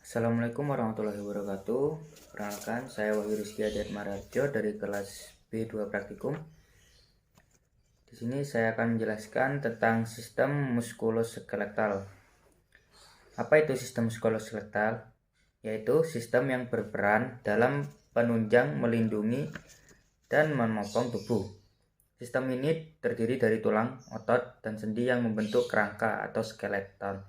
Assalamualaikum warahmatullahi wabarakatuh. Perkenalkan, saya Wahyu Rizky Adiat Mararjo dari kelas B2 Praktikum. Di sini saya akan menjelaskan tentang sistem muskuloskeletal. Apa itu sistem muskuloskeletal? Yaitu sistem yang berperan dalam penunjang, melindungi, dan memopong tubuh. Sistem ini terdiri dari tulang, otot, dan sendi yang membentuk kerangka atau skeleton.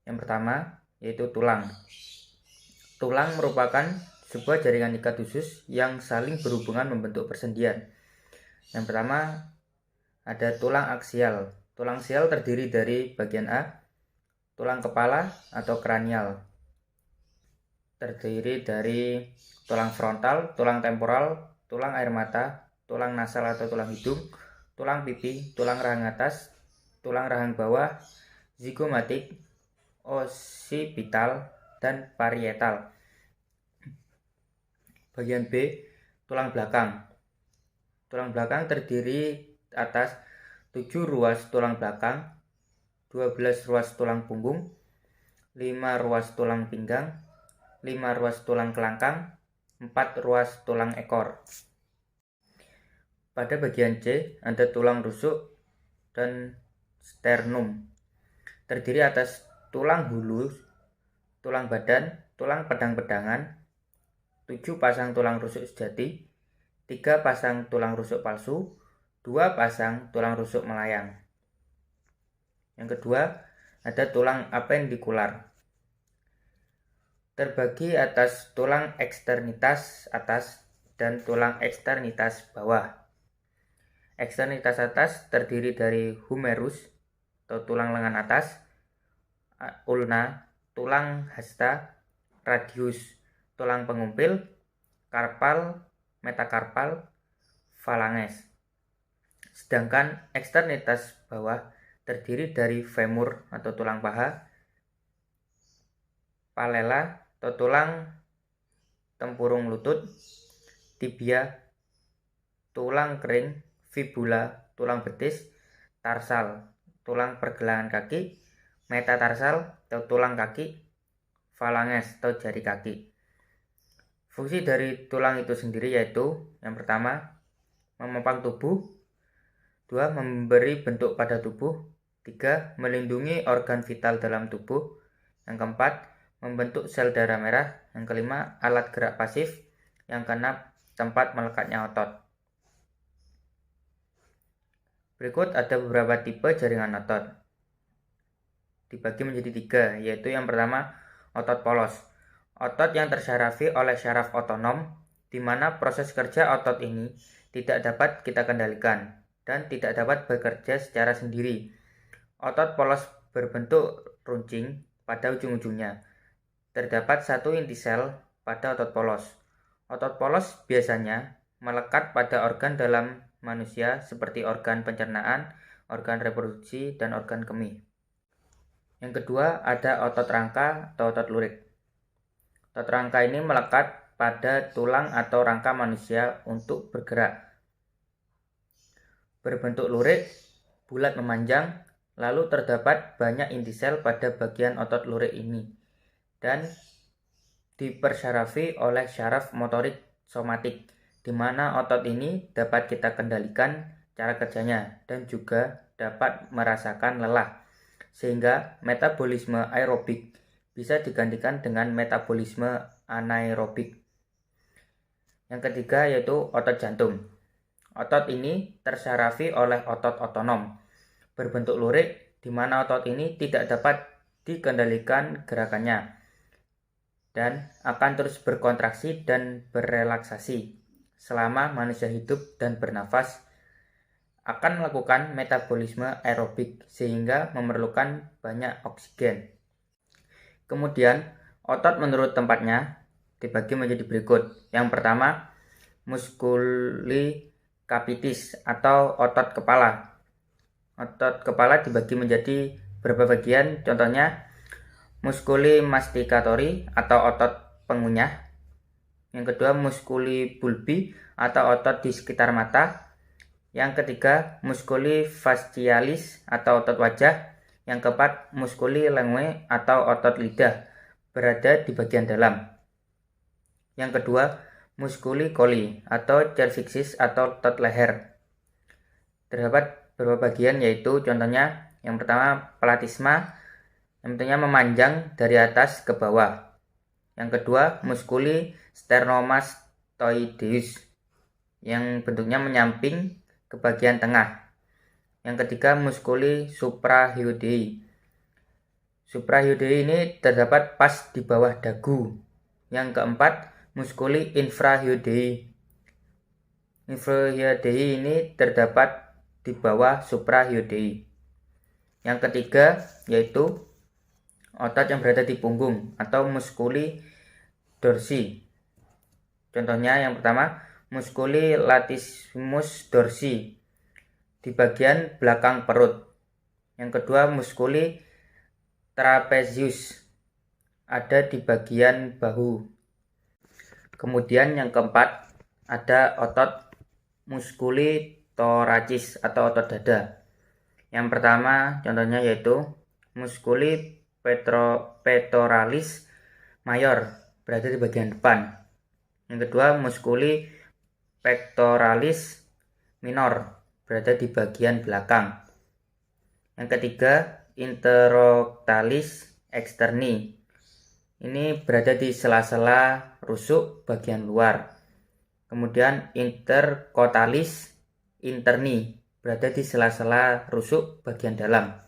Yang pertama, yaitu tulang. Tulang merupakan sebuah jaringan ikat usus yang saling berhubungan membentuk persendian. Yang pertama, ada tulang aksial. Tulang aksial terdiri dari bagian A, tulang kepala atau kranial. Terdiri dari tulang frontal, tulang temporal, tulang air mata, tulang nasal atau tulang hidung, tulang pipi, tulang rahang atas, tulang rahang bawah, zigomatik, occipital, dan parietal. Bagian B, tulang belakang. Tulang belakang terdiri atas 7 ruas tulang belakang, 12 ruas tulang punggung, 5 ruas tulang pinggang, 5 ruas tulang kelangkang, 4 ruas tulang ekor. Pada bagian C, ada tulang rusuk dan sternum. Terdiri atas tulang hulus, tulang badan, tulang pedang-pedangan, 7 pasang tulang rusuk sejati, 3 pasang tulang rusuk palsu, 2 pasang tulang rusuk melayang. Yang kedua, ada tulang apendikular. Terbagi atas tulang eksternitas atas dan tulang eksternitas bawah. Eksternitas atas terdiri dari humerus atau tulang lengan atas, ulna, tulang hasta, radius, tulang pengumpil, karpal, metakarpal, falanges. Sedangkan eksternitas bawah terdiri dari femur atau tulang paha, palela atau tulang tempurung lutut, tibia, tulang kering, fibula, tulang betis, tarsal, tulang pergelangan kaki, metatarsal atau tulang kaki, falanges atau jari kaki. Fungsi dari tulang itu sendiri yaitu yang pertama, memopang tubuh, 2. memberi bentuk pada tubuh, 3. melindungi organ vital dalam tubuh, yang keempat, membentuk sel darah merah, yang kelima, alat gerak pasif, yang keenam, tempat melekatnya otot. Berikut ada beberapa tipe jaringan otot. Dibagi menjadi 3, yaitu yang pertama, otot polos. Otot yang tersyarafi oleh syaraf otonom, di mana proses kerja otot ini tidak dapat kita kendalikan dan tidak dapat bekerja secara sendiri. Otot polos berbentuk runcing pada ujung-ujungnya. Terdapat satu inti sel pada otot polos. Otot polos biasanya melekat pada organ dalam manusia seperti organ pencernaan, organ reproduksi, dan organ kemih. Yang kedua, ada otot rangka atau otot lurik. Otot rangka ini melekat pada tulang atau rangka manusia untuk bergerak. Berbentuk lurik, bulat memanjang, lalu terdapat banyak inti sel pada bagian otot lurik ini dan dipersyarafi oleh syaraf motorik somatik, di mana otot ini dapat kita kendalikan cara kerjanya dan juga dapat merasakan lelah, sehingga metabolisme aerobik bisa digantikan dengan metabolisme anaerobik. Yang ketiga yaitu otot jantung. Otot ini tersyarafi oleh otot otonom, berbentuk lurik, di mana otot ini tidak dapat dikendalikan gerakannya dan akan terus berkontraksi dan berrelaksasi selama manusia hidup dan bernafas, akan melakukan metabolisme aerobik sehingga memerlukan banyak oksigen. Kemudian otot menurut tempatnya dibagi menjadi berikut. Yang pertama, musculi-capitis atau otot kepala. Otot kepala dibagi menjadi beberapa bagian, contohnya musculi masticatori atau otot pengunyah. Yang kedua, musculi bulbi atau otot di sekitar mata. Yang ketiga, musculi fascialis atau otot wajah. Yang keempat, musculi linguae atau otot lidah. berada di bagian dalam. Yang kedua, musculi colli atau cervixis atau otot leher. Terdapat beberapa bagian, yaitu contohnya yang pertama platisma, yang bentuknya memanjang dari atas ke bawah. Yang kedua, musculi sternomastoideus, yang bentuknya menyamping ke bagian tengah. Yang ketiga, musculi suprahyoidei. Suprahyoidei ini terdapat pas di bawah dagu. Yang keempat, musculi infrahyoidei. Infrahyoidei ini terdapat di bawah suprahyoidei. Yang ketiga yaitu otot yang berada di punggung atau musculi dorsi. Contohnya yang pertama, musculi latissimus dorsi di bagian belakang perut. Yang kedua, musculi trapezius ada di bagian bahu. Kemudian yang keempat, ada otot musculi thoracis atau otot dada. Yang pertama contohnya yaitu musculi pectoralis major berada di bagian depan. Yang kedua, musculi pectoralis minor berada di bagian belakang. Yang ketiga, interoctalis externi. Ini berada di sela-sela rusuk bagian luar. Kemudian intercoctalis interni berada di sela-sela rusuk bagian dalam.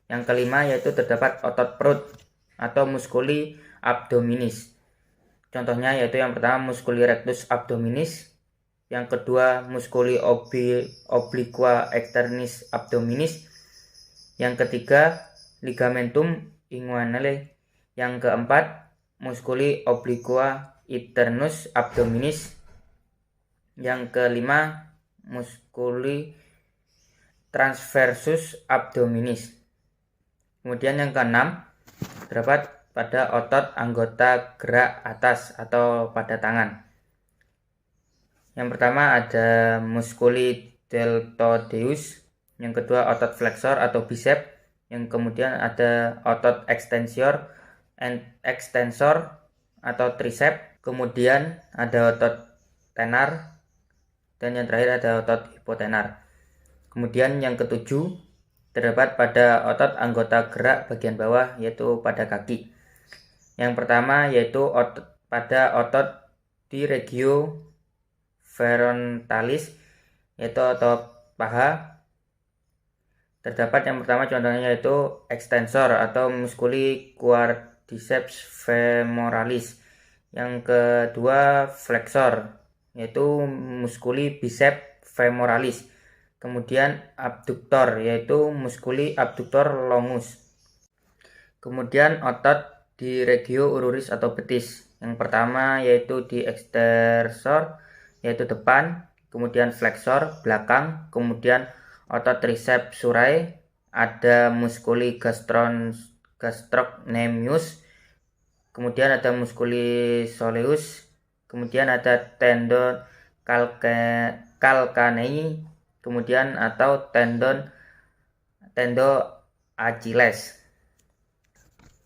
Yang kelima yaitu terdapat otot perut atau musculi abdominis. Contohnya yaitu yang pertama musculi rectus abdominis, yang kedua musculi obliqua externis abdominis, yang ketiga ligamentum inguinale, yang keempat musculi obliqua internus abdominis, yang kelima musculi transversus abdominis. Kemudian yang keenam terdapat pada otot anggota gerak atas atau pada tangan. Yang pertama ada musculi deltoideus, yang kedua otot flexor atau bicep, yang kemudian ada otot extensor atau tricep, kemudian ada otot tenar, dan yang terakhir ada otot hipotenar. Kemudian yang ketujuh terdapat pada otot anggota gerak bagian bawah yaitu pada kaki. Yang pertama yaitu pada otot di regio frontalis yaitu otot paha. Terdapat yang pertama contohnya yaitu extensor atau musculi quadriceps femoralis. Yang kedua flexor yaitu musculi biceps femoralis. Kemudian abduktor yaitu musculi abductor longus. Kemudian otot di regio ururis atau betis. Yang pertama yaitu di extensor yaitu depan, kemudian flexor belakang, kemudian otot triceps surae, ada musculi gastrocnemius, kemudian ada musculi soleus, kemudian ada tendon calcanei, kemudian atau tendo Achilles.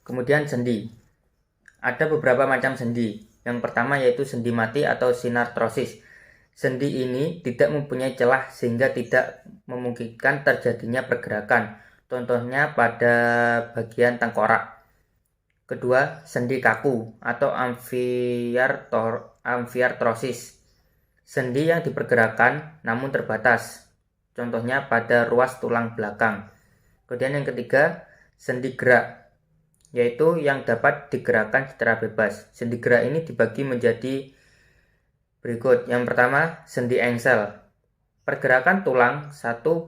Kemudian sendi. Ada beberapa macam sendi. Yang pertama yaitu sendi mati atau synarthrosis. Sendi ini tidak mempunyai celah sehingga tidak memungkinkan terjadinya pergerakan. Contohnya pada bagian tengkorak. Kedua, sendi kaku atau amfiarthrosis. Sendi yang dipergerakkan namun terbatas. Contohnya pada ruas tulang belakang. Kemudian yang ketiga, sendi gerak, yaitu yang dapat digerakkan secara bebas. Sendi gerak ini dibagi menjadi berikut. Yang pertama, sendi engsel. Pergerakan tulang satu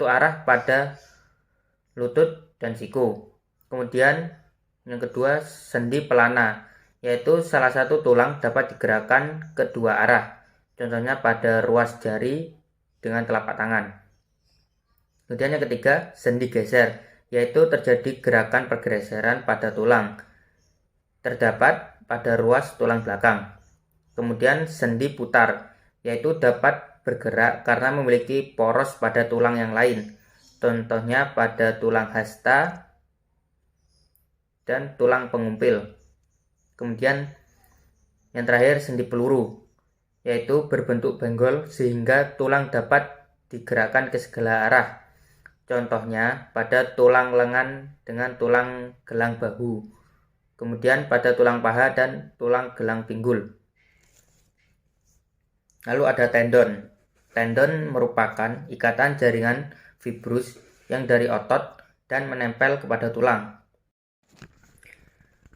arah pada lutut dan siku. Kemudian yang kedua, sendi pelana, yaitu salah satu tulang dapat digerakkan kedua arah. Contohnya pada ruas jari dengan telapak tangan. Kemudian yang ketiga, sendi geser, yaitu terjadi gerakan pergeseran pada tulang. Terdapat pada ruas tulang belakang. Kemudian sendi putar, yaitu dapat bergerak karena memiliki poros pada tulang yang lain. Contohnya pada tulang hasta dan tulang pengumpil. Kemudian yang terakhir sendi peluru, yaitu berbentuk benggol sehingga tulang dapat digerakkan ke segala arah. Contohnya pada tulang lengan dengan tulang gelang bahu. Kemudian pada tulang paha dan tulang gelang pinggul. Lalu ada tendon. Tendon merupakan ikatan jaringan fibrus yang dari otot dan menempel kepada tulang.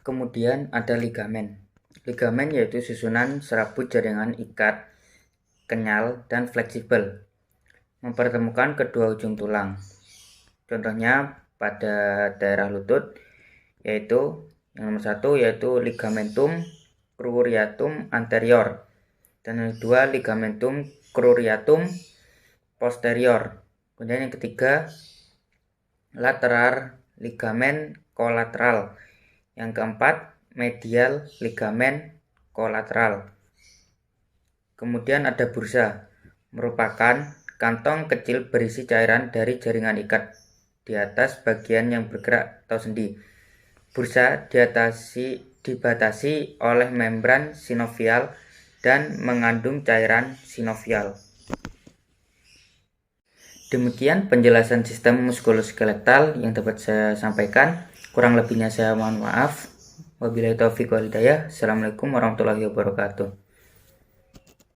Kemudian ada ligamen. Ligamen yaitu susunan serabut jaringan ikat, kenyal, dan fleksibel, mempertemukan kedua ujung tulang. Contohnya pada daerah lutut, yaitu yang nomor 1 yaitu ligamentum cruciatum anterior, dan yang kedua ligamentum cruciatum posterior. Kemudian yang ketiga lateral ligamen kolateral. Yang keempat medial ligamen kolateral. Kemudian ada bursa, merupakan kantong kecil berisi cairan dari jaringan ikat di atas bagian yang bergerak atau sendi. Bursa dibatasi oleh membran sinovial dan mengandung cairan sinovial. Demikian penjelasan sistem muskuloskeletal yang dapat saya sampaikan. Kurang lebihnya saya mohon maaf. Wabillahi taufiq wal hidayah. Assalamualaikum warahmatullahi wabarakatuh.